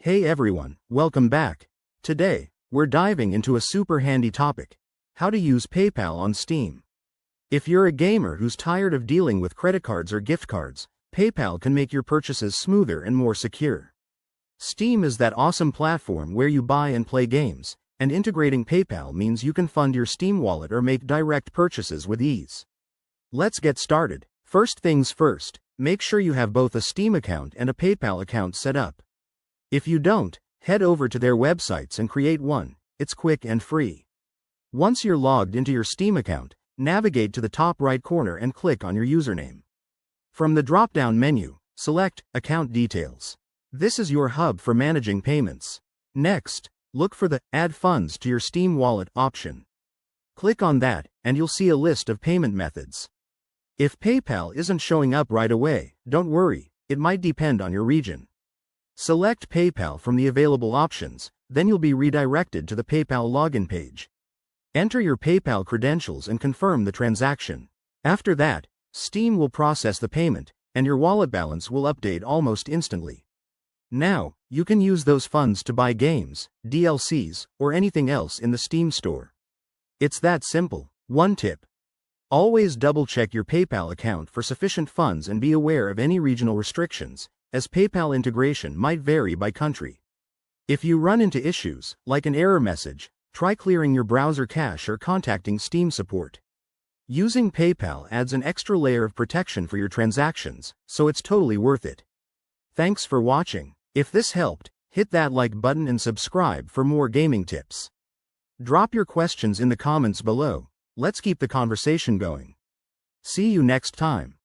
Hey everyone, welcome back. Today, we're diving into a super handy topic: how to use PayPal on Steam. If you're a gamer who's tired of dealing with credit cards or gift cards, PayPal can make your purchases smoother and more secure. Steam is that awesome platform where you buy and play games, and integrating PayPal means you can fund your Steam wallet or make direct purchases with ease. Let's get started. First things first, make sure you have both a Steam account and a PayPal account set up. If you don't, head over to their websites and create one. It's quick and free. Once you're logged into your Steam account, navigate to the top right corner and click on your username. From the drop-down menu, select Account Details. This is your hub for managing payments. Next, look for the Add Funds to your Steam Wallet option. Click on that, and you'll see a list of payment methods. If PayPal isn't showing up right away, don't worry, it might depend on your region. Select PayPal from the available options, then you'll be redirected to the PayPal login page. Enter your PayPal credentials and confirm the transaction. After that, Steam will process the payment, and your wallet balance will update almost instantly. Now, you can use those funds to buy games, DLCs, or anything else in the Steam store. It's that simple. One tip: always double-check your PayPal account for sufficient funds and be aware of any regional restrictions, as PayPal integration might vary by country. If you run into issues, like an error message, try clearing your browser cache or contacting Steam support. Using PayPal adds an extra layer of protection for your transactions, so it's totally worth it. Thanks for watching. If this helped, hit that like button and subscribe for more gaming tips. Drop your questions in the comments below. Let's keep the conversation going. See you next time.